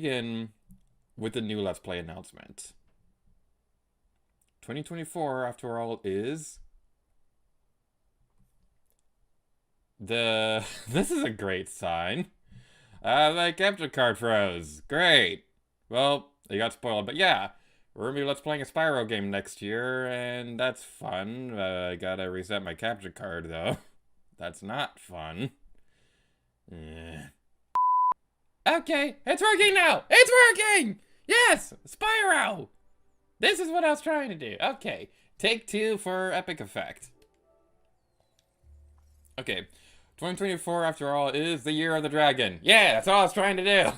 begin with the new Let's Play announcement. 2024, after all, is the... This is a great sign. My capture card froze. Great. Well, you got spoiled, but yeah. We're gonna be Let's Playing a Spyro game next year, and that's fun. I gotta reset my capture card, though. That's not fun. Okay, it's working now! It's working! Yes! Spyro! This is what I was trying to do. Okay, take 2 for epic effect. Okay, 2024, after all, is the year of the dragon. Yeah, that's all I was trying to do.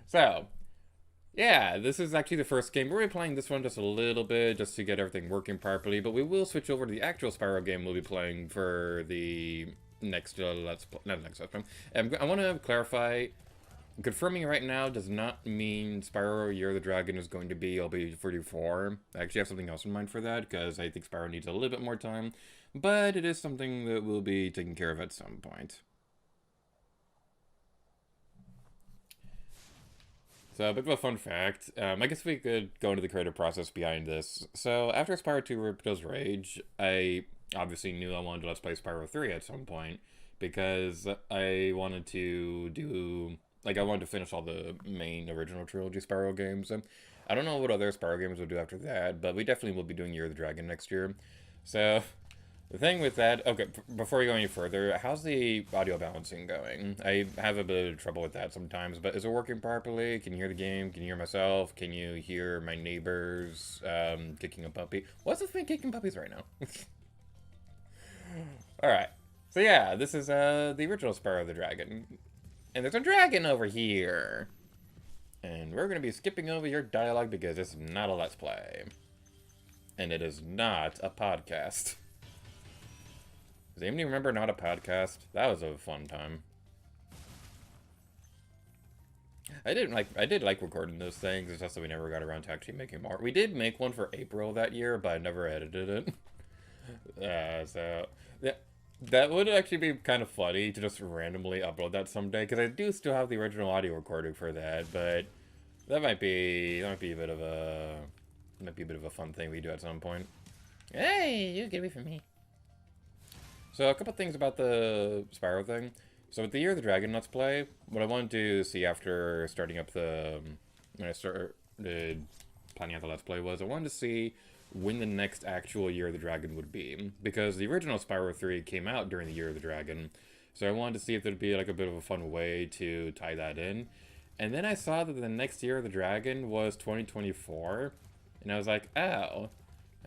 So, yeah, this is actually the first game. We're going to be playing this one just a little bit, just to get everything working properly, but we will switch over to the actual Spyro game we'll be playing for the next Let's Play. Not next Let's Play. I want to clarify, confirming right now does not mean Spyro Year of the Dragon is going to be LB44. I actually have something else in mind for that, because I think Spyro needs a little bit more time, but it is something that we'll be taking care of at some point. So, a bit of a fun fact, I guess we could go into the creative process behind this. So, after Spyro 2 Ripto's Rage, I obviously knew I wanted to Let's Play Spyro 3 at some point, because I wanted to do, like, I wanted to finish all the main original trilogy Spyro games. I don't know what other Spyro games we'll do after that, but we definitely will be doing Year of the Dragon next year. So, the thing with that, okay, before we go any further, how's the audio balancing going? I have a bit of trouble with that sometimes, but is it working properly? Can you hear the game? Can you hear myself? Can you hear my neighbors kicking a puppy? What's the thing kicking puppies right now? Alright, so yeah, this is the original Spyro the Dragon. And there's a dragon over here. And we're going to be skipping over your dialogue because it's not a Let's Play. And it is not a podcast. Does anybody remember Not a Podcast? That was a fun time. I did like recording those things. It's just that we never got around to actually making more. We did make one for April that year, but I never edited it. So yeah, that would actually be kind of funny to just randomly upload that someday, because I do still have the original audio recording for that. But that might be a bit of a fun thing we do at some point. Hey, you get away from me. So, a couple things about the Spyro thing. So, with the Year of the Dragon Let's Play, what I wanted to see after starting up when I started planning out the Let's Play was, I wanted to see when the next actual Year of the Dragon would be. Because the original Spyro 3 came out during the Year of the Dragon. So, I wanted to see if there'd be like a bit of a fun way to tie that in. And then I saw that the next Year of the Dragon was 2024. And I was like, oh,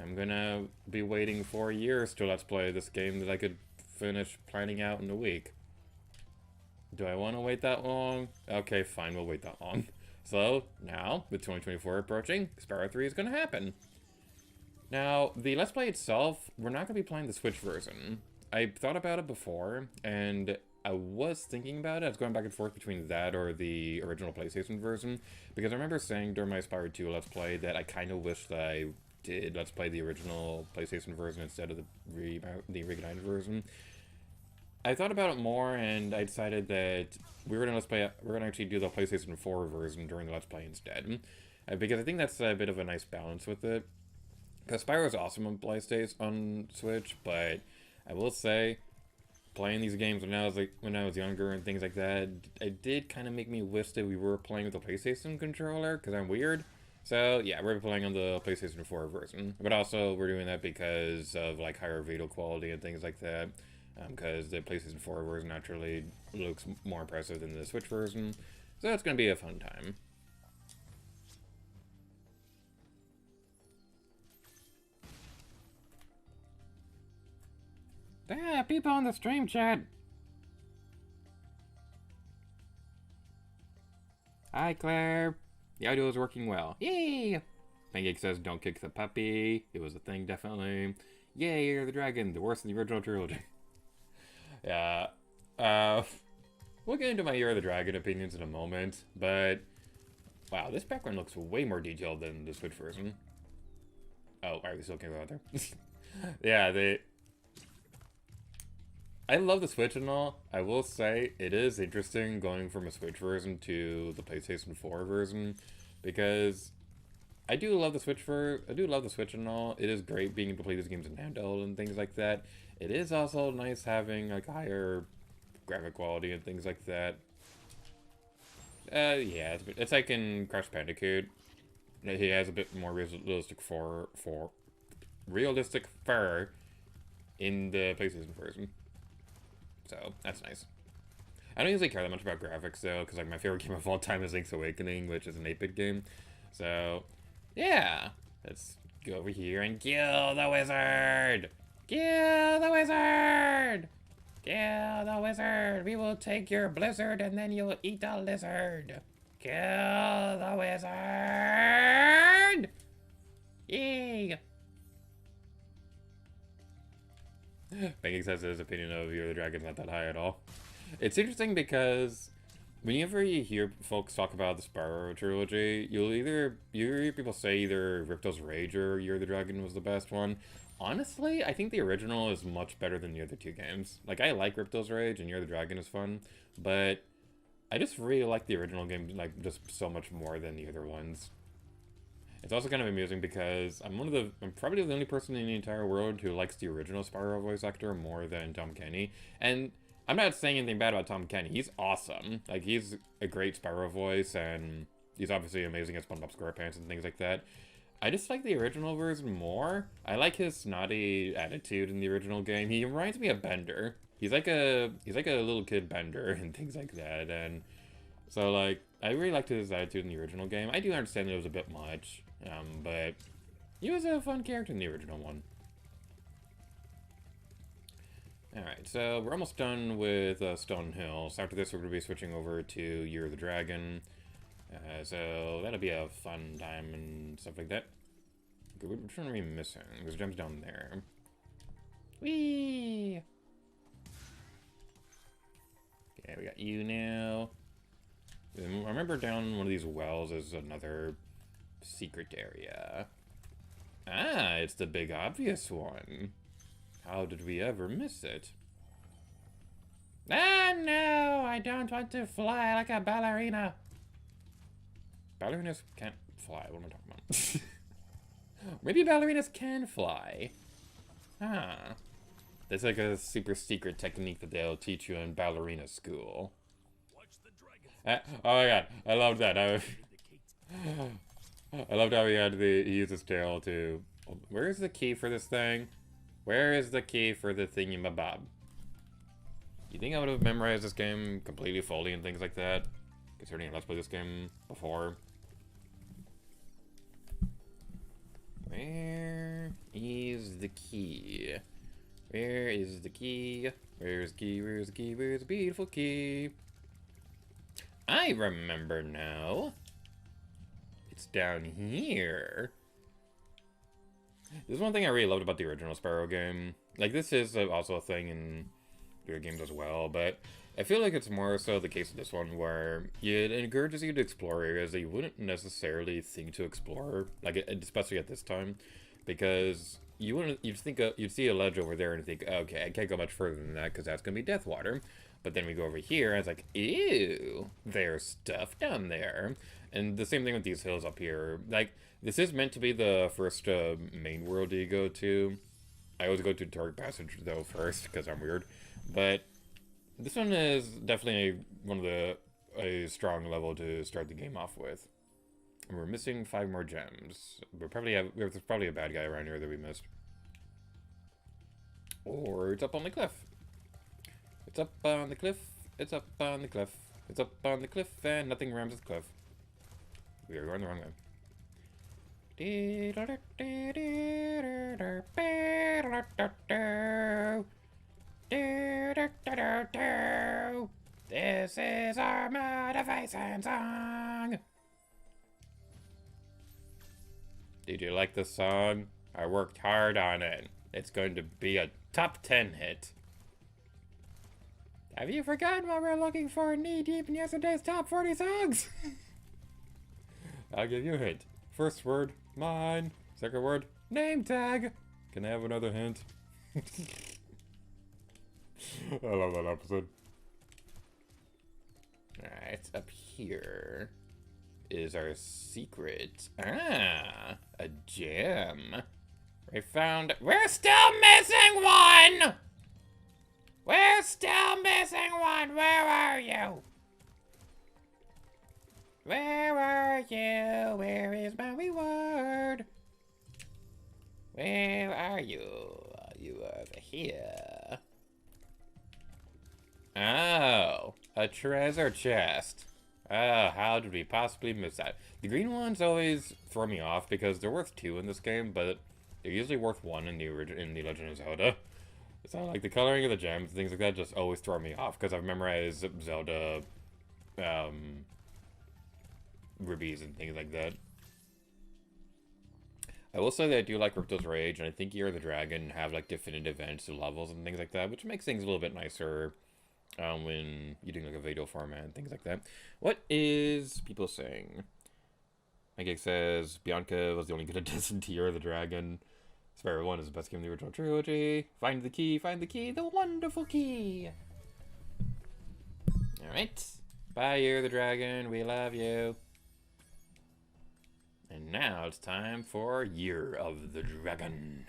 I'm gonna be waiting 4 years to Let's Play this game that I could finish planning out in a week. Do I want to wait that long? Okay, fine, we'll wait that long. So, now, with 2024 approaching, Spyro 3 is gonna happen. Now, the Let's Play itself, we're not gonna be playing the Switch version. I thought about it before, and I was thinking about it. I was going back and forth between that or the original PlayStation version, because I remember saying during my Spyro 2 Let's Play that I kind of wish that I did Let's Play the original PlayStation version instead of the reignited version. I thought about it more, and I decided that we're gonna actually do the PlayStation 4 version during the Let's Play instead, because I think that's a bit of a nice balance with it. Because Spyro is awesome on PlayStation on Switch, but I will say, playing these games when I was younger and things like that, it did kind of make me wish that we were playing with a PlayStation controller, because I'm weird. So, yeah, we're playing on the PlayStation 4 version. But also, we're doing that because of, like, higher video quality and things like that. Because the PlayStation 4 version naturally looks more impressive than the Switch version. So, it's going to be a fun time. Ah, people on the stream chat! Hi, Claire! The audio is working well. Yay! Pancake says, don't kick the puppy. It was a thing, definitely. Yay, Year of the Dragon, the worst in the original trilogy. Yeah. We'll get into my Year of the Dragon opinions in a moment, but wow, this background looks way more detailed than the Switch version. Oh, are we still gonna go out there? Yeah, I love the Switch and all. I will say it is interesting going from a Switch version to the PlayStation 4 version because I do love the Switch and all. It is great being able to play these games in handheld and things like that. It is also nice having like higher graphic quality and things like that. Yeah, it's like in Crash Bandicoot. He has a bit more realistic fur in the PlayStation version. So that's nice. I don't usually care that much about graphics though, because like my favorite game of all time is Link's Awakening, which is an 8-bit game. So yeah, let's go over here and kill the wizard. Kill the wizard. Kill the wizard. We will take your blizzard and then you'll eat a lizard. Kill the wizard. Yay. Banking says his opinion of Year of the Dragon's not that high at all. It's interesting because whenever you hear folks talk about the Spyro trilogy, you hear people say either Ripto's Rage or Year of the Dragon was the best one. Honestly, I think the original is much better than the other two games. Like, I like Ripto's Rage and Year of the Dragon is fun, but I just really like the original game, like, just so much more than the other ones. It's also kind of amusing because I'm probably the only person in the entire world who likes the original Spyro voice actor more than Tom Kenny. And I'm not saying anything bad about Tom Kenny. He's awesome. Like, he's a great Spyro voice, and he's obviously amazing at SpongeBob SquarePants and things like that. I just like the original version more. I like his snotty attitude in the original game. He reminds me of Bender. He's like a little kid Bender and things like that. And so like I really liked his attitude in the original game. I do understand that it was a bit much, but he was a fun character in the original one. Alright, so we're almost done with Stone Hill. So after this, we're going to be switching over to Year of the Dragon. So that'll be a fun time and stuff like that. Okay, which one are we missing? There's gems down there. Whee! Okay, we got you now. I remember down one of these wells is another secret area. Ah, it's the big obvious one. How did we ever miss it? Ah, no! I don't want to fly like a ballerina. Ballerinas can't fly. What am I talking about? Maybe ballerinas can fly. Ah. That's like a super secret technique that they'll teach you in ballerina school. Oh my god, I loved that. I loved how he used his tail to... Where's the key for this thing? Where is the key for the thingy-mabob? You think I would have memorized this game completely fully and things like that? Considering I let's play this game before. Where is the key? Where is the key? Where's the key? Where's the key? Where's the beautiful key? I remember now. It's down here. This is one thing I really loved about the original Spyro game. Like, this is also a thing in your games as well, but I feel like it's more so the case of this one where it encourages you to explore areas that you wouldn't necessarily think to explore, like especially at this time, because you'd see a ledge over there and think, okay, I can't go much further than that because that's gonna be Death Water. But then we go over here and it's like, ew, there's stuff down there. And the same thing with these hills up here. Like, this is meant to be the first main world you go to. I always go to Dark Passage though first because I'm weird, but this one is definitely a strong level to start the game off with. And we're missing 5 more gems. There's probably a bad guy around here that we missed. Or it's up on the cliff. It's up on the cliff. It's up on the cliff. It's up on the cliff and nothing rhymes with cliff. We are going the wrong way. This is our motivation song. Did you like the song? I worked hard on it. It's going to be a top 10 hit. Have you forgotten what we're looking for knee deep in yesterday's top 40 songs? I'll give you a hint. First word, mine. Second word, name tag. Can I have another hint? I love that episode. Alright, up here is our secret. Ah, a gem. We found. We're still missing one! We're still missing one! Where are you? Where are you? Where is my reward? Where are you? Are you over here? Oh, a treasure chest. Oh, how did we possibly miss that? The green ones always throw me off because they're worth 2 in this game, but they're usually worth 1 in the Legend of Zelda. So like the coloring of the gems, things like that, just always throw me off because I've memorized Zelda, rubies and things like that. I will say that I do like Ripto's Rage, and I think Year of the Dragon have like definitive events and levels and things like that, which makes things a little bit nicer when you're doing like a video format and things like that. What is people saying? Megig says Bianca was the only good addition to Year of the Dragon. Spyro 1 is the best game in the original trilogy. Find the key, the wonderful key. Alright. Bye, Year of the Dragon. We love you. And now it's time for Year of the Dragon.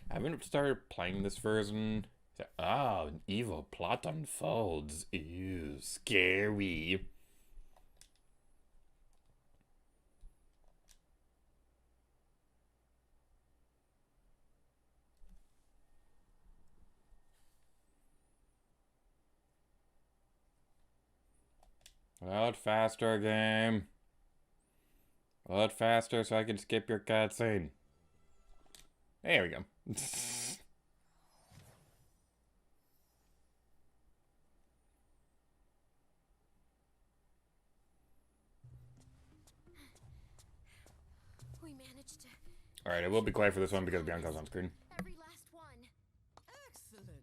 I haven't started playing this version. Ah, an evil plot unfolds. Ew, scary. Load faster, game. Load faster so I can skip your cutscene. There we go. We managed to. Alright, I will be quiet for this one because Bianca's on screen. Every last one. Excellent.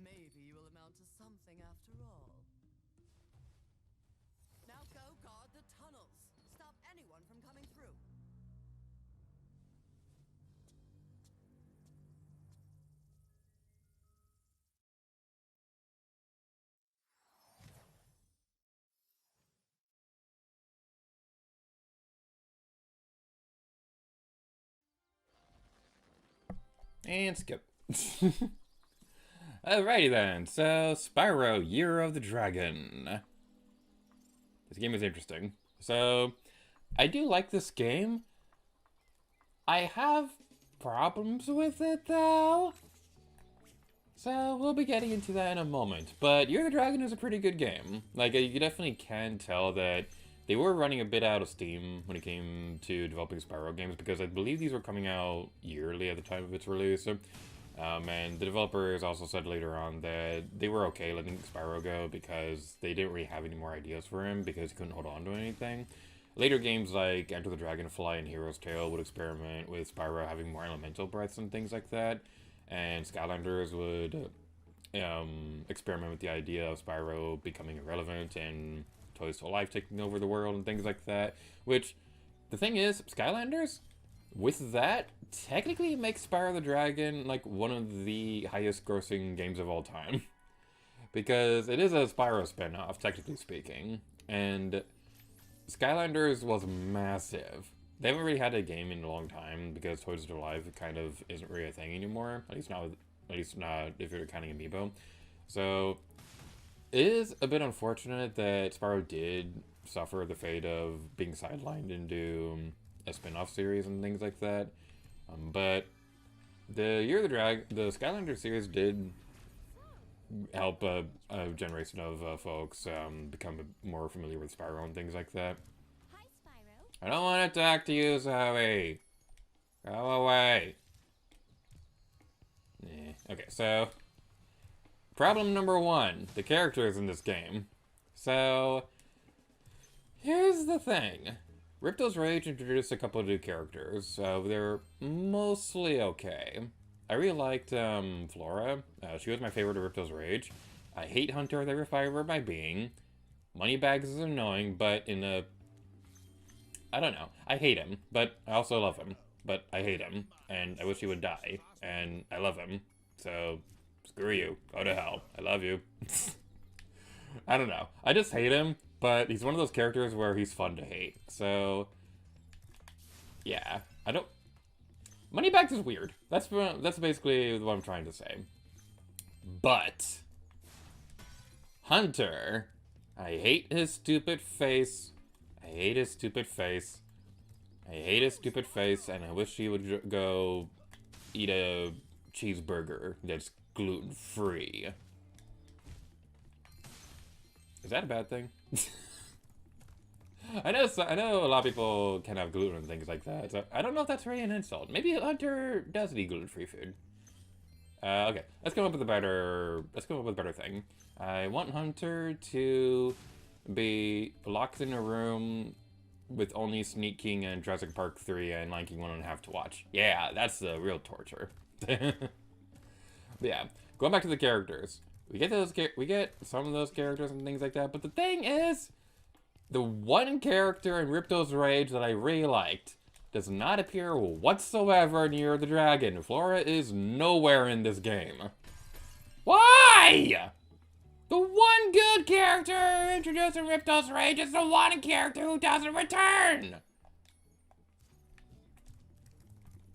Maybe you will amount to something after all. Now go guard the tunnels. Stop anyone from coming through. And skip. Alrighty then, so Spyro, Year of the Dragon. This game is interesting. So, I do like this game. I have problems with it though. So, we'll be getting into that in a moment. But Year of the Dragon is a pretty good game. Like, you definitely can tell that they were running a bit out of steam when it came to developing Spyro games, because I believe these were coming out yearly at the time of its release. And the developers also said later on that they were okay letting Spyro go because they didn't really have any more ideas for him because he couldn't hold on to anything. Later games like Enter the Dragonfly and Hero's Tale would experiment with Spyro having more elemental breaths and things like that. And Skylanders would experiment with the idea of Spyro becoming irrelevant and Toys to Life taking over the world and things like that. Which, the thing is, Skylanders, with that, technically makes Spyro the Dragon like one of the highest grossing games of all time. Because it is a Spyro spin-off, technically speaking. And Skylanders was massive. They haven't really had a game in a long time because Toys to Life kind of isn't really a thing anymore. At least not if you're counting Amiibo. So it is a bit unfortunate that Spyro did suffer the fate of being sidelined into a spin-off series and things like that. But the Year of the Skylander series did help a generation of folks become more familiar with Spyro and things like that. Hi, Spyro. I don't want to talk to you, Zoe. Go away. Okay, so problem number 1, the characters in this game. So here's the thing. Ripto's Rage introduced a couple of new characters. They're mostly okay. I really liked Flora. She was my favorite of Ripto's Rage. I hate Hunter with every fiber of my being. Moneybags is annoying, but in a... I don't know. I hate him, but I also love him. But I hate him, and I wish he would die. And I love him, So, screw you. Go to hell. I love you. I don't know. I just hate him, but he's one of those characters where he's fun to hate. So, yeah. I don't... Moneybags is weird. That's basically what I'm trying to say. But... Hunter... I hate his stupid face. I hate his stupid face. I hate his stupid face, and I wish he would go eat a cheeseburger that's gluten-free. Is that a bad thing? I know a lot of people can have gluten and things like that, so I don't know if that's really an insult. Maybe Hunter does eat gluten-free food. Okay, let's come up with a better thing. I want Hunter to be locked in a room with only Sneak King and Jurassic Park 3 and Lion King 1.5 to watch. Yeah, that's the real torture. But yeah, going back to the characters. We get some of those characters and things like that, but the thing is, the one character in Ripto's Rage that I really liked does not appear whatsoever near the dragon. Flora is nowhere in this game. Why? The one good character introduced in Ripto's Rage is the one character who doesn't return!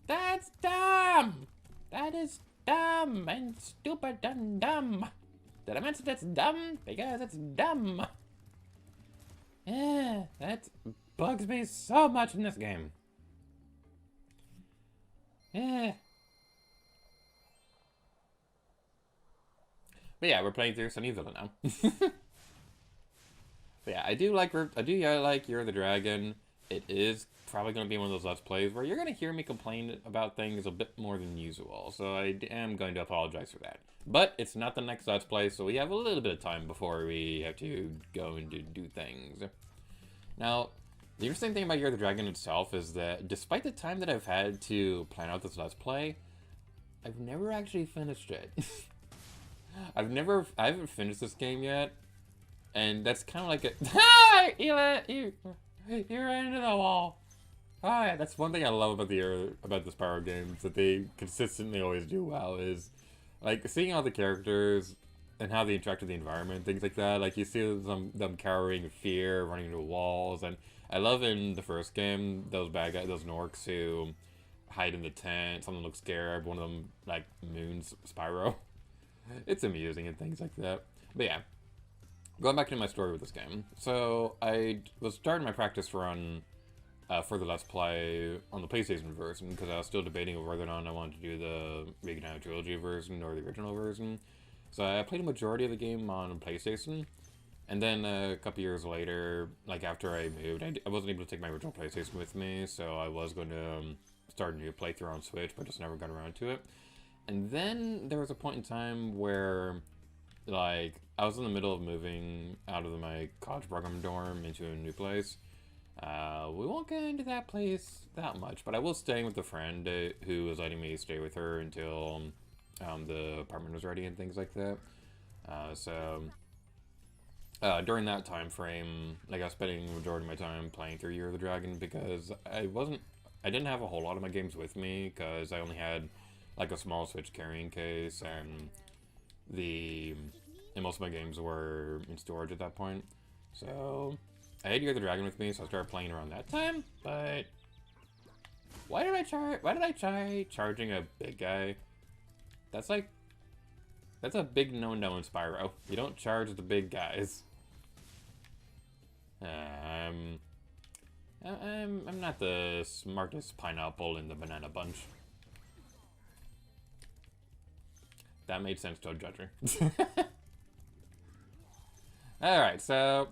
That's dumb! That is dumb and stupid and dumb. Did I mention it's dumb? Because it's dumb. Yeah, that bugs me so much in this game. Yeah. But yeah, we're playing through Sunny Villa now. But yeah, I do like Year of the Dragon. It is probably going to be one of those Let's Plays where you're going to hear me complain about things a bit more than usual. So I am going to apologize for that. But it's not the next Let's Play, so we have a little bit of time before we have to go and do things. Now, the interesting thing about Year of the Dragon itself is that despite the time that I've had to plan out this Let's Play, I've never actually finished it. I haven't finished this game yet, and that's kind of like a... Ah! You ran into the wall. Oh yeah, that's one thing I love about the Spyro games, that they consistently always do well, is like seeing all the characters and how they interact with the environment, things like that. Like you see them cowering fear, running into walls, and I love in the first game those bad guys, those Norks who hide in the tent. Someone looks scared. One of them like moons Spyro. It's amusing and things like that. But yeah, going back into my story with this game. So I was starting my practice run for the Let's Play on the PlayStation version, because I was still debating over whether or not I wanted to do the Reignited Trilogy version or the original version. So I played a majority of the game on PlayStation, and then a couple years later, like after I moved, I wasn't able to take my original PlayStation with me, so I was going to start a new playthrough on Switch, but just never got around to it. And then there was a point in time where, like, I was in the middle of moving out of my college program dorm into a new place. We won't get into that place that much, but I was staying with a friend who was letting me stay with her until the apartment was ready and things like that. During that time frame, like, I was spending the majority of my time playing through Year of the Dragon, because I didn't have a whole lot of my games with me, because I only had like a small Switch carrying case, and most of my games were in storage at that point. So I had Year of the Dragon with me, so I started playing around that time. But why did I try charging a big guy? That's a big no-no in Spyro. You don't charge the big guys. I'm not the smartest pineapple in the banana bunch. That made sense, don't judge her. Alright, so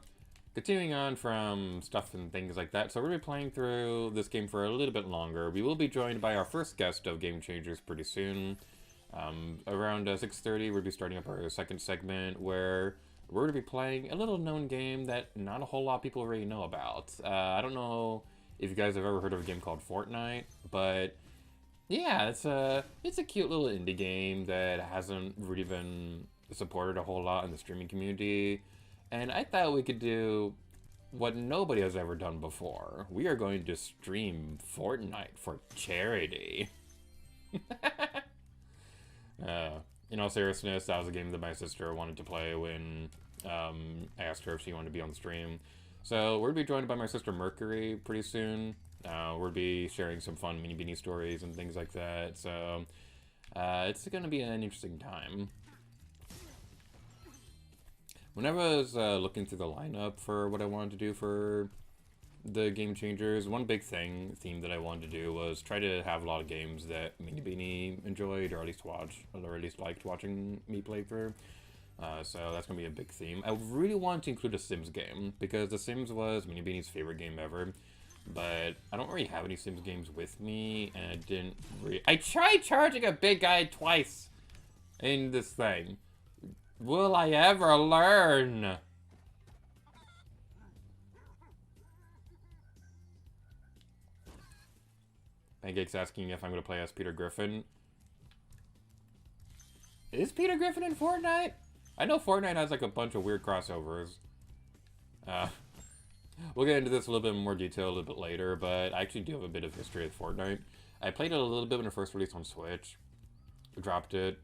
continuing on from stuff and things like that. So we're going to be playing through this game for a little bit longer. We will be joined by our first guest of Game Changers pretty soon. Around 6:30, we'll be starting up our second segment, where we're going to be playing a little known game that not a whole lot of people really know about. I don't know if you guys have ever heard of a game called Fortnite, but yeah, it's a cute little indie game that hasn't really been supported a whole lot in the streaming community. And I thought we could do what nobody has ever done before. We are going to stream Fortnite for charity. In all seriousness, that was a game that my sister wanted to play when I asked her if she wanted to be on the stream. So we'll be joined by my sister Mercury pretty soon. We'll be sharing some fun mini beanie stories and things like that. So it's gonna be an interesting time. Whenever I was looking through the lineup for what I wanted to do for the Game Changers, one big theme that I wanted to do was try to have a lot of games that Mini Beanie enjoyed, or at least liked watching me play through. So that's gonna be a big theme. I really wanted to include a Sims game, because The Sims was Mini Beanie's favorite game ever. But I don't really have any Sims games with me, and I tried charging a big guy twice in this thing. Will I ever learn? Pancake's asking if I'm going to play as Peter Griffin. Is Peter Griffin in Fortnite? I know Fortnite has like a bunch of weird crossovers. We'll get into this a little bit more detail a little bit later, but I actually do have a bit of history with Fortnite. I played it a little bit when it first released on Switch. Dropped it.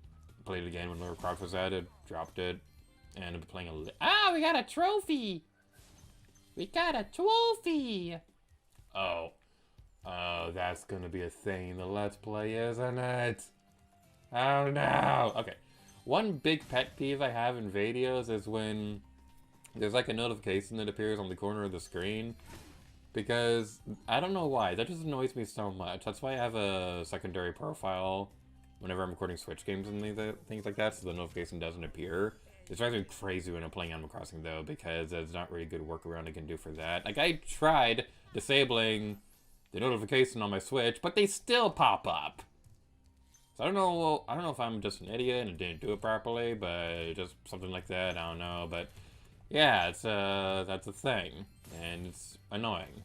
Played it again when Lord Croft was added. Dropped it. And I've been playing a little. Ah, we got a trophy! We got a trophy! Oh. Oh, that's gonna be a thing in the Let's Play, isn't it? Oh no! Okay. One big pet peeve I have in videos is when there's like a notification that appears on the corner of the screen. Because, I don't know why, that just annoys me so much. That's why I have a secondary profile whenever I'm recording Switch games and things like that, so the notification doesn't appear. It drives me crazy when I'm playing Animal Crossing, though, because there's not really a good workaround I can do for that. Like, I tried disabling the notification on my Switch, but they still pop up. So I don't know if I'm just an idiot and didn't do it properly, but just something like that, I don't know. But yeah, it's that's a thing, and it's annoying.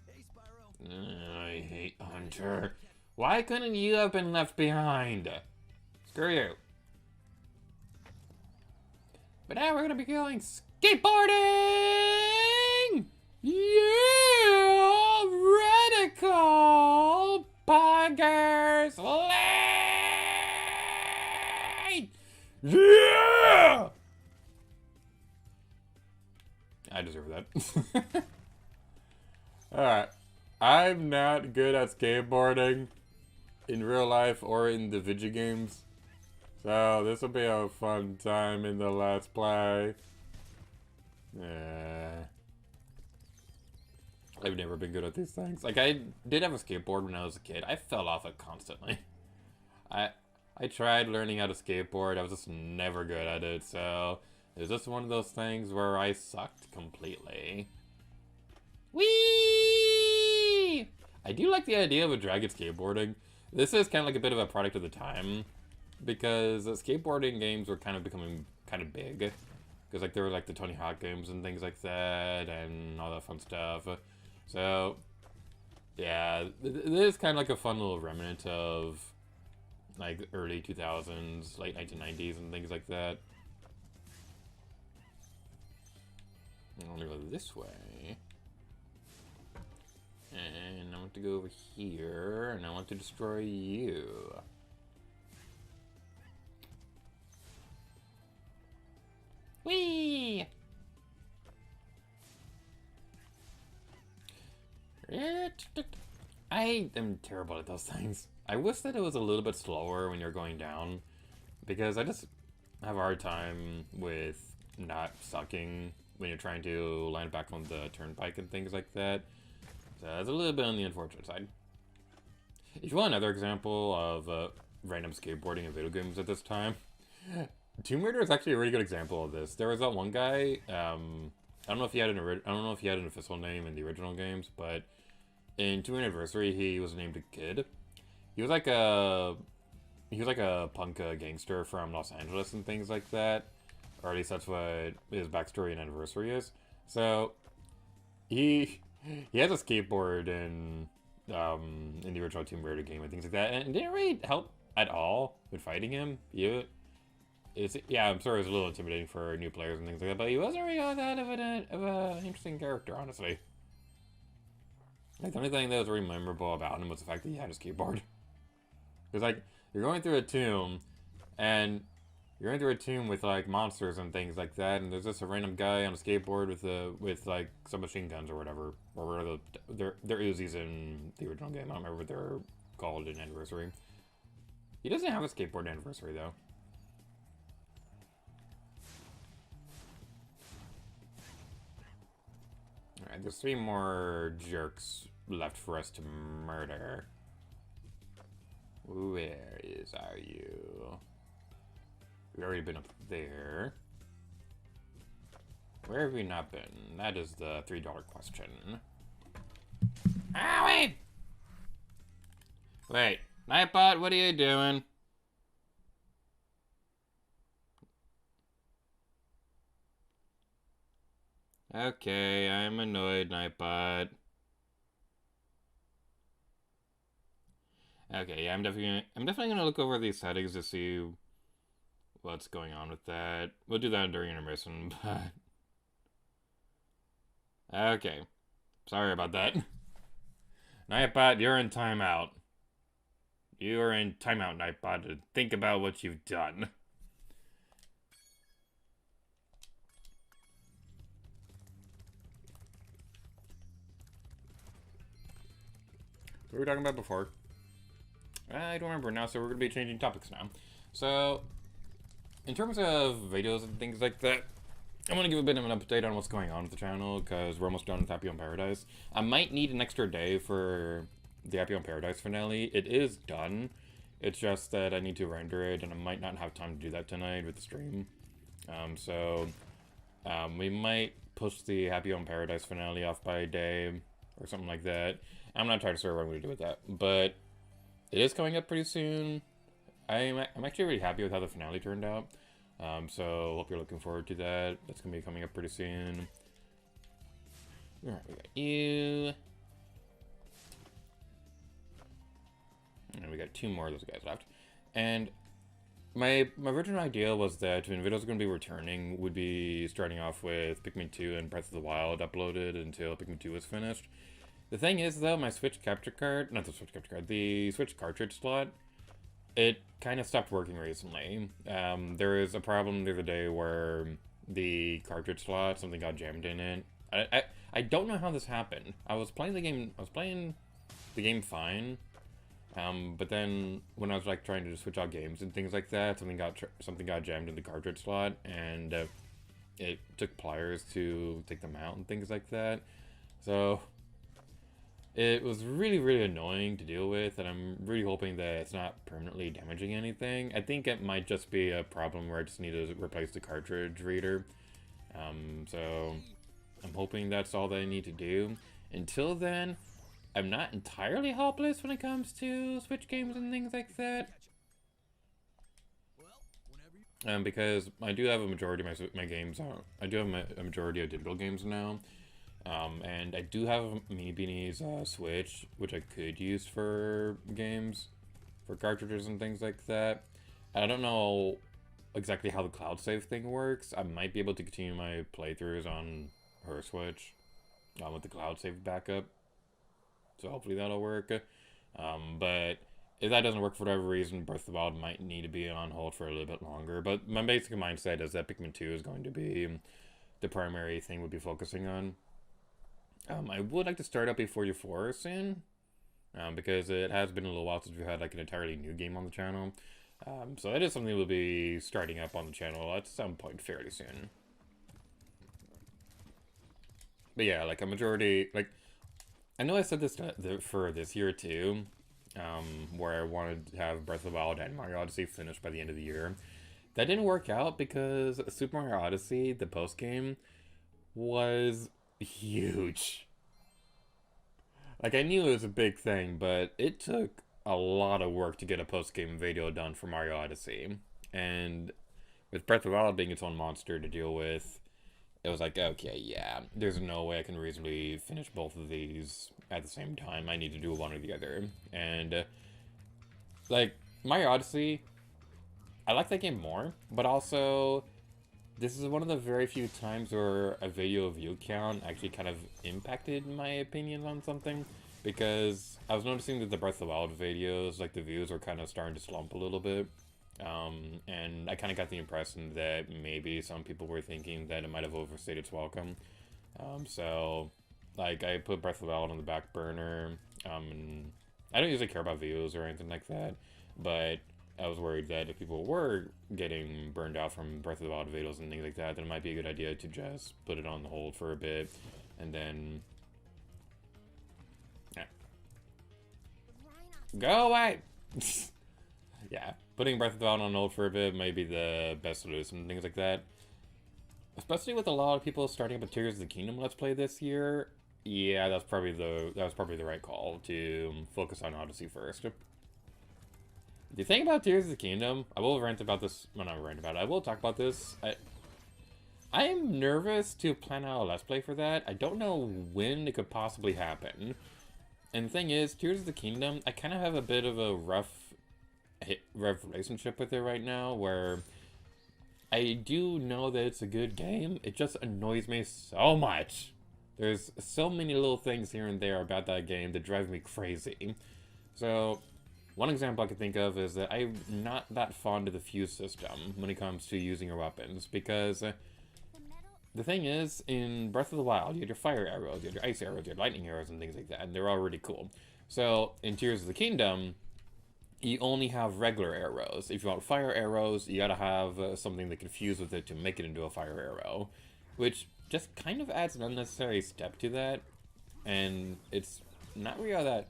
Hey, Spyro. I hate Hunter. Why couldn't you have been left behind? Screw you. But now we're gonna be going skateboarding! Yeah! Radical Buggers Lane! Yeah! I deserve that. Alright. I'm not good at skateboarding in real life or in the video games. So this will be a fun time in the Let's Play. I've never been good at these things. Like, I did have a skateboard when I was a kid. I fell off it constantly. I tried learning how to skateboard. I was just never good at it. So it was just one of those things where I sucked completely. Whee! I do like the idea of a dragon skateboarding. This is kind of like a bit of a product of the time, because skateboarding games were kind of becoming kind of big. Because like there were like the Tony Hawk games and things like that, and all that fun stuff. So yeah, it is kind of like a fun little remnant of like early 2000s, late 1990s, and things like that. I want to go this way. And I want to go over here, and I want to destroy you. Whee! I am terrible at those things. I wish that it was a little bit slower when you're going down, because I just have a hard time with not sucking when you're trying to land back on the turnpike and things like that. So that's a little bit on the unfortunate side. If you want another example of random skateboarding in video games at this time, Tomb Raider is actually a really good example of this. There was that one guy. I don't know if he had an official name in the original games, but in 2nd Anniversary he was named a Kid. He was like a punk gangster from Los Angeles and things like that, or at least that's what his backstory in Anniversary is. So he has a skateboard in the original Tomb Raider game and things like that, and it didn't really help at all with fighting him. Yeah, I'm sorry, it was a little intimidating for new players and things like that, but he wasn't really all that of an interesting character, honestly. Like, the only thing that was really memorable about him was the fact that he had his keyboard. Because, like, you're going through a tomb, and you're going through a tomb with, like, monsters and things like that, and there's just a random guy on a skateboard with like, some machine guns or whatever. Or whatever they're Uzis in the original game. I don't remember what they're called in Anniversary. He doesn't have a skateboard Anniversary, though. Alright, there's 3 more jerks left for us to murder. Where are you? We've already been up there. Where have we not been? That is the $3 question. Owie! Wait, Nightbot, what are you doing? Okay, I'm annoyed, Nightbot. Okay, yeah, I'm definitely gonna look over these settings to see what's going on with that. We'll do that during intermission, but okay. Sorry about that. Nightbot, you're in timeout. You are in timeout, Nightbot, to think about what you've done. What were we talking about before? I don't remember now, so we're going to be changing topics now. So, in terms of videos and things like that, I want to give a bit of an update on what's going on with the channel, because we're almost done with Happy on Paradise. I might need an extra day for the Happy on Paradise finale. It is done. It's just that I need to render it, and I might not have time to do that tonight with the stream. We might push the Happy on Paradise finale off by a day, or something like that. I'm not entirely sure what I'm going to do with that, but it is coming up pretty soon. I'm actually really happy with how the finale turned out. So hope you're looking forward to that. That's going to be coming up pretty soon. Alright, we got you. And we got 2 more of those guys left. And my original idea was that when videos are going to be returning, would be starting off with Pikmin 2 and Breath of the Wild uploaded until Pikmin 2 was finished. The thing is, though, my Switch capture card, not the Switch capture card, the Switch cartridge slot, it kind of stopped working recently. There was a problem the other day where the cartridge slot, something got jammed in it. I don't know how this happened. I was playing the game fine, but then when I was like trying to switch out games and things like that, something got jammed in the cartridge slot, and it took pliers to take them out and things like that. So it was really, really annoying to deal with, and I'm really hoping that it's not permanently damaging anything. I think it might just be a problem where I just need to replace the cartridge reader. So I'm hoping that's all that I need to do. Until then, I'm not entirely hopeless when it comes to Switch games and things like that. Because I do have a majority of my games on. I do have a majority of digital games now. And I do have a Mini Beanie's Switch, which I could use for games, for cartridges and things like that. I don't know exactly how the cloud save thing works. I might be able to continue my playthroughs on her Switch with the cloud save backup. So hopefully that'll work. But if that doesn't work for whatever reason, Breath of the Wild might need to be on hold for a little bit longer. But my basic mindset is that Pikmin 2 is going to be the primary thing we'll be focusing on. I would like to start up A44 soon, because it has been a little while since we've had like an entirely new game on the channel. So that is something we'll be starting up on the channel at some point fairly soon. But yeah, like a majority, like, I know I said this for this year too, where I wanted to have Breath of the Wild and Mario Odyssey finished by the end of the year. That didn't work out because Super Mario Odyssey, the post-game, was huge. Like, I knew it was a big thing, but it took a lot of work to get a post-game video done for Mario Odyssey. And with Breath of the Wild being its own monster to deal with, it was like, okay, yeah, there's no way I can reasonably finish both of these at the same time. I need to do one or the other. And, like, Mario Odyssey, I like that game more, but also this is one of the very few times where a video view count actually kind of impacted my opinion on something. because I was noticing that the Breath of the Wild videos, like the views are kind of starting to slump a little bit. And I kind of got the impression that maybe some people were thinking that it might have overstayed its welcome. So, like, I put Breath of the Wild on the back burner. And I don't usually care about views or anything like that, but I was worried that if people were getting burned out from Breath of the Wild videos and things like that, then it might be a good idea to just put it on hold for a bit, and then... Yeah. Go away! Yeah, putting Breath of the Wild on hold for a bit might be the best solution and things like that. Especially with a lot of people starting up a Tears of the Kingdom Let's Play this year. Yeah, that was probably the right call to focus on Odyssey first. The thing about Tears of the Kingdom, I will rant about this. Well, not rant about it. I will talk about this. I am nervous to plan out a Let's Play for that. I don't know when it could possibly happen. And the thing is, Tears of the Kingdom, I kind of have a bit of a rough relationship with it right now, where I do know that it's a good game. It just annoys me so much. There's so many little things here and there about that game that drive me crazy. So, one example I could think of is that I'm not that fond of the fuse system when it comes to using your weapons, because the thing is, in Breath of the Wild, you had your fire arrows, you had your ice arrows, you had lightning arrows, and things like that, and they're all really cool. So, in Tears of the Kingdom, you only have regular arrows. If you want fire arrows, you gotta have something that can fuse with it to make it into a fire arrow, which just kind of adds an unnecessary step to that, and it's not really all that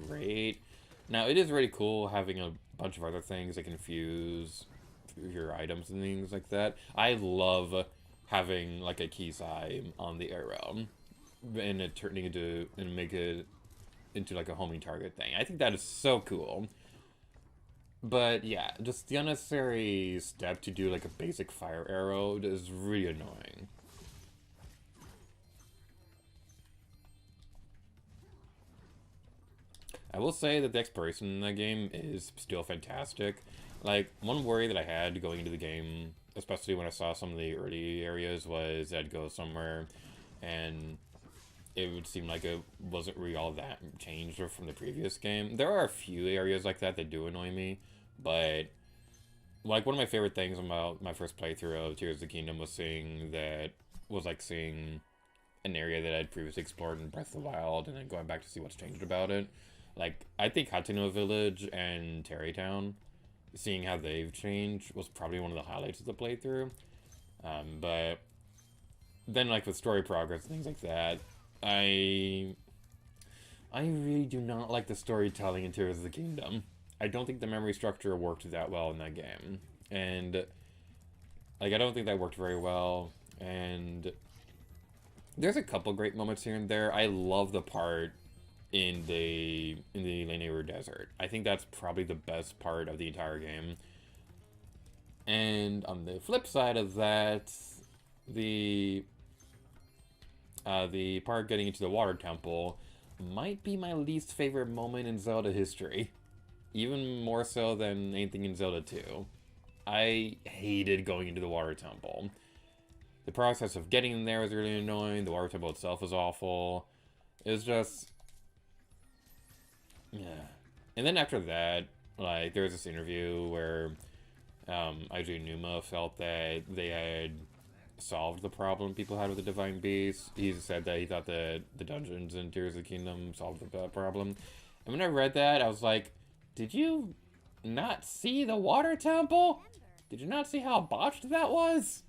great. Now, it is really cool having a bunch of other things that can fuse your items and things like that. I love having like a key sign on the arrow and it turning into and make it into like a homing target thing. I think that is so cool. But yeah, just the unnecessary step to do like a basic fire arrow is really annoying. I will say that the exploration in that game is still fantastic. Like, one worry that I had going into the game, especially when I saw some of the early areas, was I'd go somewhere and it would seem like it wasn't really all that changed from the previous game. There are a few areas like that do annoy me, but like one of my favorite things about my first playthrough of Tears of the Kingdom was seeing an area that I'd previously explored in Breath of the Wild and then going back to see what's changed about it. Like, I think Hateno Village and Terrytown, seeing how they've changed, was probably one of the highlights of the playthrough. But then, like, with story progress and things like that, I really do not like the storytelling in Tears of the Kingdom. I don't think the memory structure worked that well in that game. And, like, I don't think that worked very well. And there's a couple great moments here and there. I love the part in the Lanayru Desert. I think that's probably the best part of the entire game. And on the flip side of that, the part getting into the water temple might be my least favorite moment in Zelda history. Even more so than anything in Zelda 2. I hated going into the water temple. The process of getting in there was really annoying. The water temple itself was awful. It was just... yeah. And then after that, like, there was this interview where IJ Numa felt that they had solved the problem people had with the Divine Beast. He said that he thought that the dungeons in Tears of the Kingdom solved the problem. And when I read that, I was like, did you not see the water temple? Did you not see how botched that was?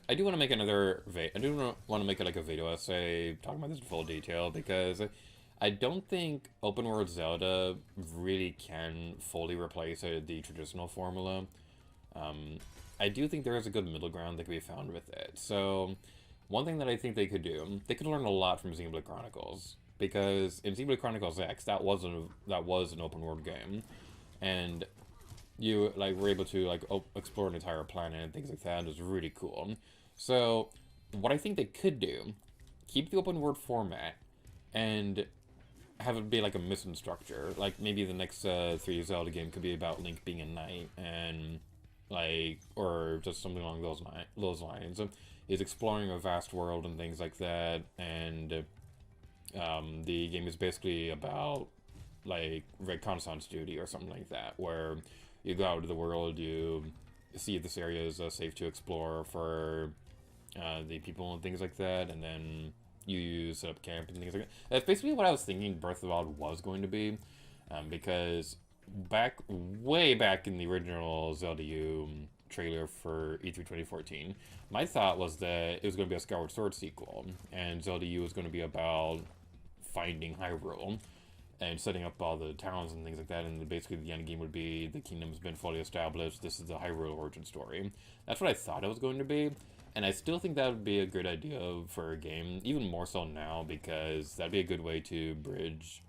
I do want to make like a video essay talking about this in full detail, because I don't think open world Zelda really can fully replace the traditional formula. I do think there is a good middle ground that can be found with it. So one thing that I think they could do, they could learn a lot from Xenoblade Chronicles, because in Xenoblade Chronicles X, that was an open world game, and you like were able to like explore an entire planet and things like that. And it was really cool. So what I think they could do, keep the open world format and have it be like a mission structure. Like maybe the next 3 Zelda game could be about Link being a knight and like, or just something along those lines. He's exploring a vast world and things like that, and the game is basically about like reconnaissance duty or something like that, where you go out to the world, you see if this area is safe to explore for the people and things like that, and then you set up camp and things like that. That's basically what I was thinking Breath of the Wild was going to be, because way back in the original Zelda U trailer for E3 2014, my thought was that it was going to be a Skyward Sword sequel, and Zelda U was going to be about finding Hyrule and setting up all the towns and things like that, and basically the end game would be the kingdom's been fully established, this is the Hyrule origin story. That's what I thought it was going to be, and I still think that would be a good idea for a game, even more so now, because that'd be a good way to bridge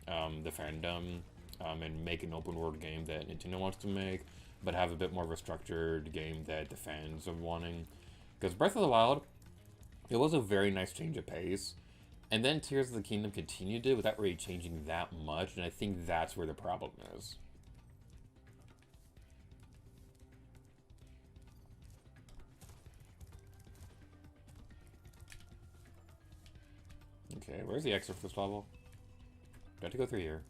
the fandom and make an open world game that Nintendo wants to make, but have a bit more of a structured game that the fans are wanting. Because Breath of the Wild, it was a very nice change of pace, and then Tears of the Kingdom continued it without really changing that much, and I think that's where the problem is. Okay, where's the exit for this level? Do I have to go through here?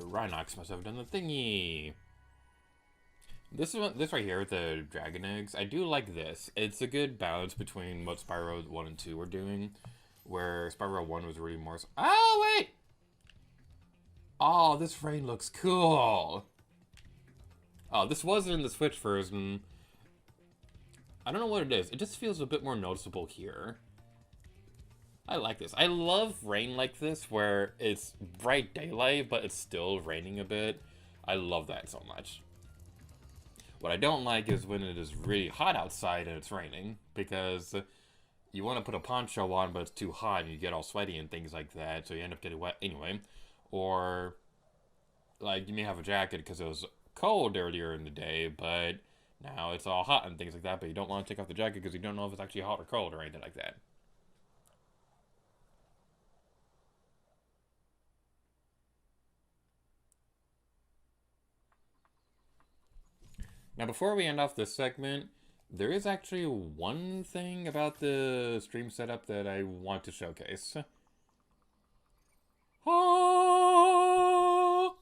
Rhinox must have done the thingy. This right here with the dragon eggs, I do like this. It's a good balance between what Spyro 1 and 2 were doing, where Spyro 1 was really more... Oh, wait! Oh, this rain looks cool! Oh, this wasn't in the Switch version. I don't know what it is. It just feels a bit more noticeable here. I like this. I love rain like this, where it's bright daylight, but it's still raining a bit. I love that so much. What I don't like is when it is really hot outside and it's raining, because you want to put a poncho on, but it's too hot and you get all sweaty and things like that, so you end up getting wet anyway. Or, like, you may have a jacket because it was cold earlier in the day, but now it's all hot and things like that, but you don't want to take off the jacket because you don't know if it's actually hot or cold or anything like that. Now, before we end off this segment, there is actually one thing about the stream setup that I want to showcase. Oh!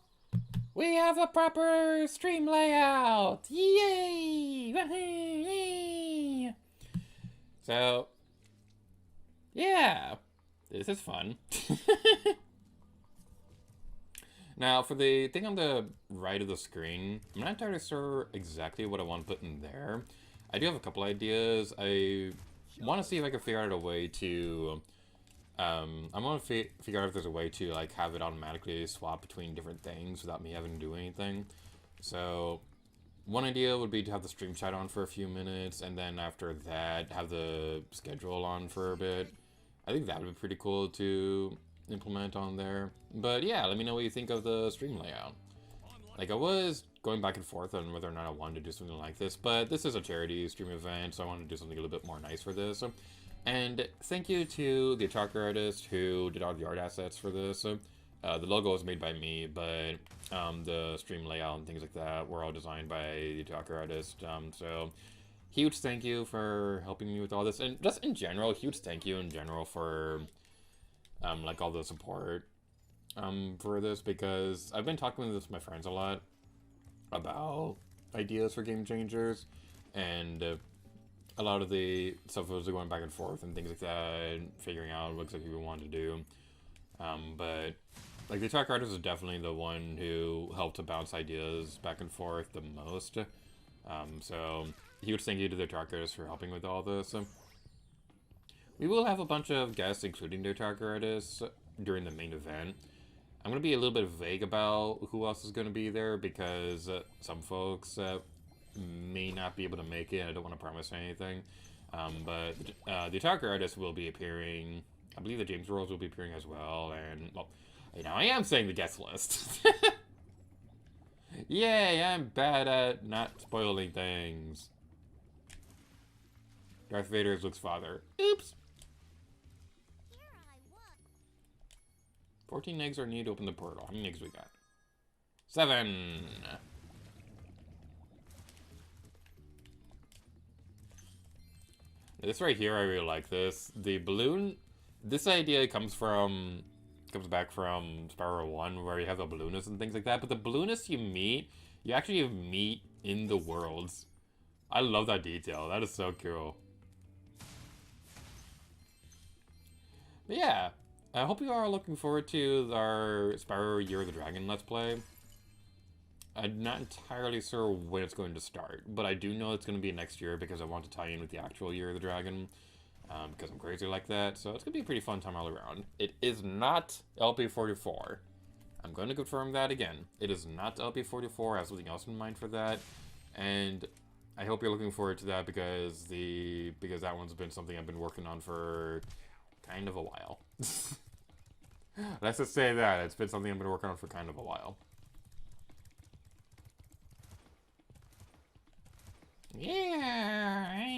We have a proper stream layout! Yay! So, yeah, this is fun. Now, for the thing on the right of the screen, I'm not entirely sure exactly what I want to put in there. I do have a couple ideas. I want to see if I can figure out a way to... I want to figure out if there's a way to like have it automatically swap between different things without me having to do anything. So, one idea would be to have the stream chat on for a few minutes, and then after that, have the schedule on for a bit. I think that would be pretty cool to implement on there. But yeah, let me know what you think of the stream layout. Like, I was going back and forth on whether or not I wanted to do something like this, but this is a charity stream event, so I want to do something a little bit more nice for this. And thank you to the Otaku artist who did all the art assets for this. The logo was made by me, but the stream layout and things like that were all designed by the Otaku artist. So huge thank you for helping me with all this, and just in general, huge thank you in general for like all the support for this, because I've been talking with my friends a lot about ideas for game changers, and a lot of the stuff was going back and forth and things like that, and figuring out what exactly we wanted to do. But like the track artist is definitely the one who helped to bounce ideas back and forth the most. So huge thank you to the track artist for helping with all this. We will have a bunch of guests, including the track artists, during the main event. I'm going to be a little bit vague about who else is going to be there, because some folks may not be able to make it. I don't want to promise anything. But the attacker artist will be appearing. I believe the James Rolls will be appearing as well. And, well, you know, I am saying the guest list. Yay, I'm bad at not spoiling things. Darth Vader is Luke's father. Oops. Here I was. 14 eggs are needed to open the portal. How many eggs we got? 7. This right here, I really like this. The balloon. This idea comes back from Spyro 1, where you have the balloonists and things like that. But the balloonists you actually meet in the worlds. I love that detail. That is so cool. But yeah, I hope you are looking forward to our Spyro Year of the Dragon Let's Play. I'm not entirely sure when it's going to start, but I do know it's going to be next year because I want to tie in with the actual Year of the Dragon, because I'm crazy like that. So it's going to be a pretty fun time all around. It is not LP44. I'm going to confirm that again. It is not LP44. I have something else in mind for that, and I hope you're looking forward to that because that one's been something I've been working on for kind of a while. Let's just say that it's been something I've been working on for kind of a while. Yeah.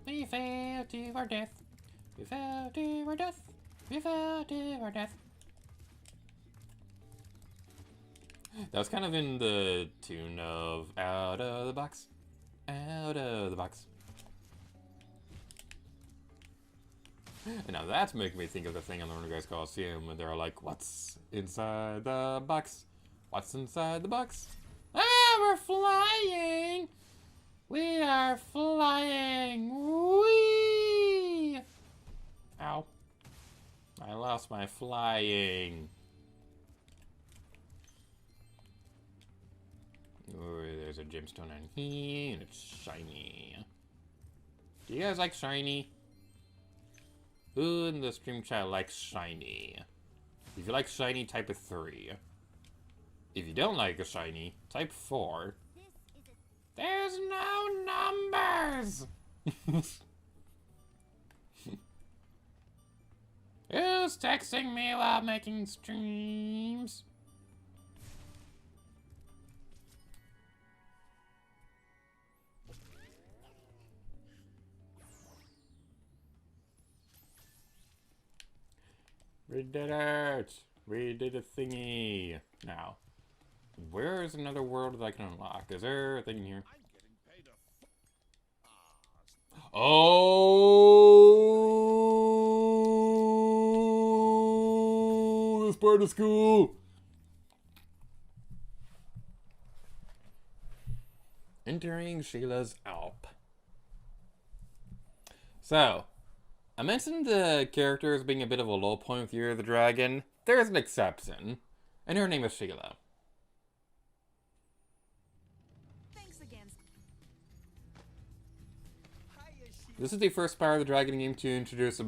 We fell to our death. We fell to our death. We fell to our death. That was kind of in the tune of Out of the Box. Out of the Box. And now that's making me think of the thing on the Runner Guys Coliseum when they're like, what's inside the box? What's inside the box? Ah, we're flying! We are flying! Whee! Ow. I lost my flying. Oh, there's a gemstone on here, and it's shiny. Do you guys like shiny? Who in the stream chat likes shiny? If you like shiny, type a 3. If you don't like a shiny, type 4. There's no numbers! Who's texting me while making streams? We did it! We did a thingy! Now, where is another world that I can unlock? Is there a thing here? Oh! This part is cool! Entering Sheila's Alp. So, I mentioned the characters being a bit of a low point with Year of the Dragon. There is an exception, and her name is Sheila. Thanks again. This is the first Spyro the Dragon game to introduce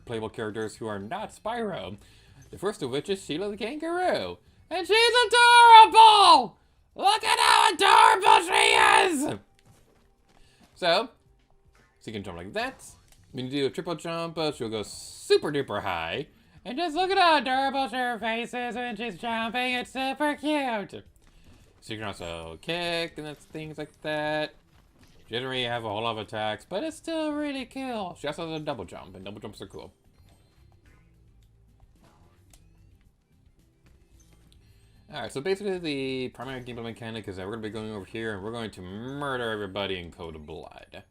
playable characters who are not Spyro. The first of which is Sheila the Kangaroo. And she's adorable! Look at how adorable she is! So you can jump like that. When you do a triple jump, she'll go super duper high. And just look at how adorable her face is when she's jumping. It's super cute. So you can also kick and things like that. She doesn't really have a whole lot of attacks, but it's still really cool. She also has a double jump, and double jumps are cool. Alright, so basically the primary gameplay mechanic is that we're going to be going over here, and we're going to murder everybody in Code of Blood.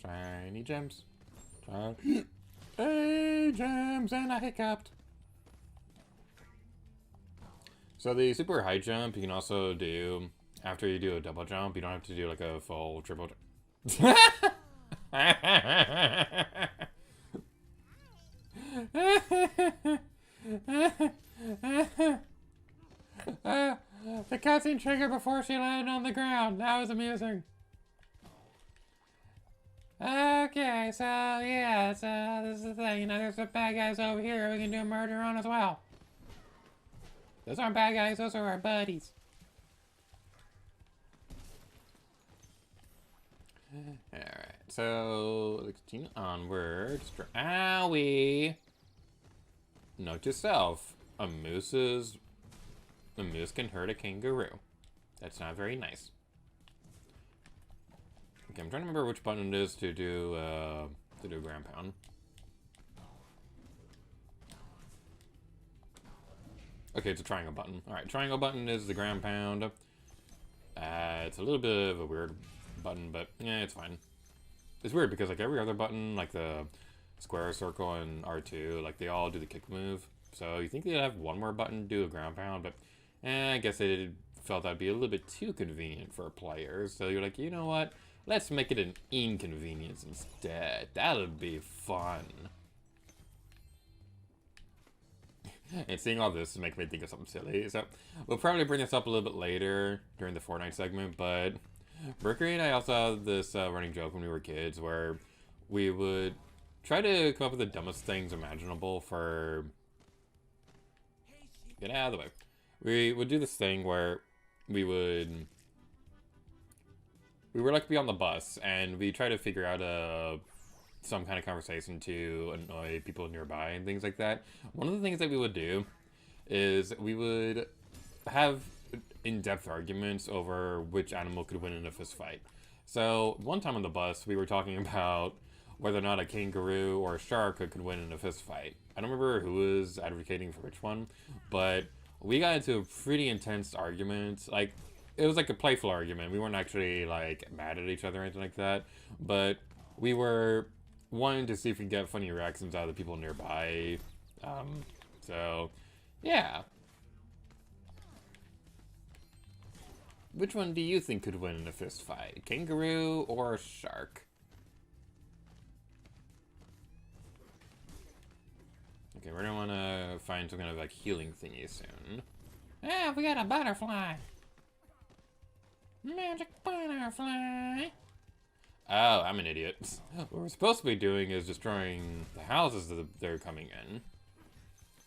Shiny gems. Hey, gems, and I hiccuped. So the super high jump you can also do after you do a double jump. You don't have to do like a full triple jump. The cutscene triggered before she landed on the ground. That was amusing. Okay, so yeah, so this is the thing. You know, there's some bad guys over here we can do a murder on as well. Those aren't bad guys, those are our buddies. Alright, so let's continue onward. Owie! Note to self: a moose can hurt a kangaroo. That's not very nice. Okay, I'm trying to remember which button it is to do ground pound. Okay, it's a triangle button. Alright, triangle button is the ground pound. It's a little bit of a weird button, but yeah, it's fine. It's weird because like every other button, like the square, circle, and R2, like they all do the kick move. So you think they'd have one more button to do a ground pound, but I guess they felt that'd be a little bit too convenient for players. So you're like, you know what? Let's make it an inconvenience instead. That'll be fun. And seeing all this makes me think of something silly. So we'll probably bring this up a little bit later during the Fortnite segment, but Mercury and I also had this running joke when we were kids where we would try to come up with the dumbest things imaginable for... Get out of the way. We would do this thing where we were like be on the bus and we try to figure out some kind of conversation to annoy people nearby and things like that. One of the things that we would do is we would have in-depth arguments over which animal could win in a fist fight. So one time on the bus, we were talking about whether or not a kangaroo or a shark could win in a fist fight. I don't remember who was advocating for which one, but we got into a pretty intense argument. Like, it was like a playful argument. We weren't actually like mad at each other or anything like that, but we were wanting to see if we could get funny reactions out of the people nearby. So, yeah. Which one do you think could win in a fist fight? Kangaroo or shark? Okay, we're gonna wanna find some kind of like healing thingy soon. Ah, we got a butterfly! Magic butterfly! Oh, I'm an idiot. What we're supposed to be doing is destroying the houses that they're coming in.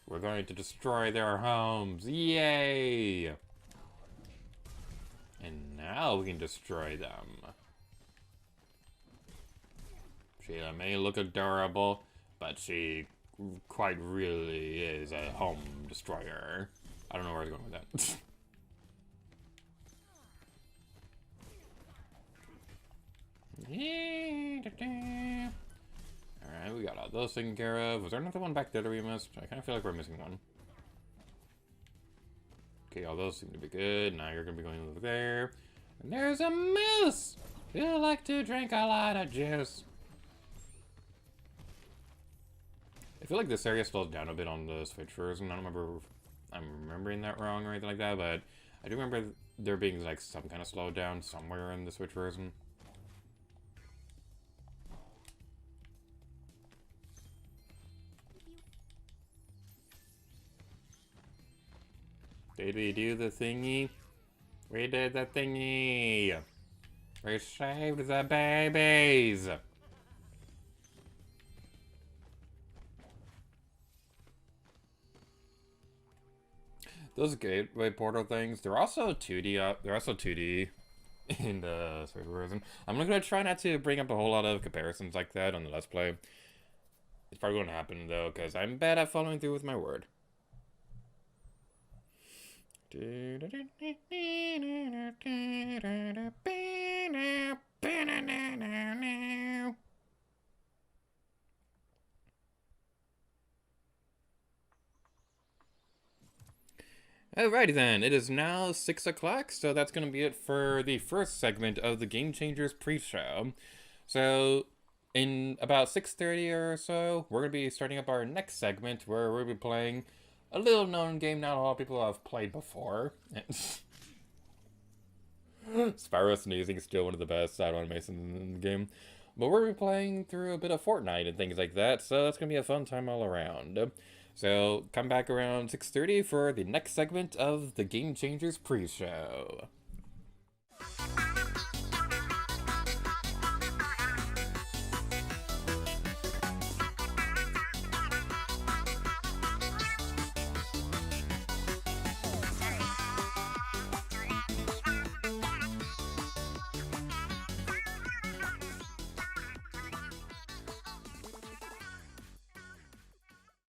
We're going to destroy their homes. Yay! And now we can destroy them. Sheila may look adorable, but she quite really is a home destroyer. I don't know where I was going with that. Alright, we got all those taken care of. Was there another one back there that we missed? I kind of feel like we're missing one. Okay, all those seem to be good. Now you're going to be going over there. And there's a moose! Who like to drink a lot of juice. I feel like this area slows down a bit on the Switch version. I don't remember if I'm remembering that wrong or anything like that, but I do remember there being like some kind of slowdown somewhere in the Switch version. Did we do the thingy? We did the thingy! We saved the babies! Those gateway portal things, they're also 2D they're also 2D in the Switch version. I'm gonna try not to bring up a whole lot of comparisons like that on the Let's Play. It's probably gonna happen though, because I'm bad at following through with my word. Alrighty then, it is now 6 o'clock, so that's going to be it for the first segment of the Game Changers pre-show. So, in about 6:30 or so, we're going to be starting up our next segment where we'll be playing a little known game not a lot of people have played before. Spyro sneezing is still one of the best sound animations in the game. But we're going to be playing through a bit of Fortnite and things like that, so that's going to be a fun time all around. So come back around 6:30 for the next segment of the Game Changers pre-show.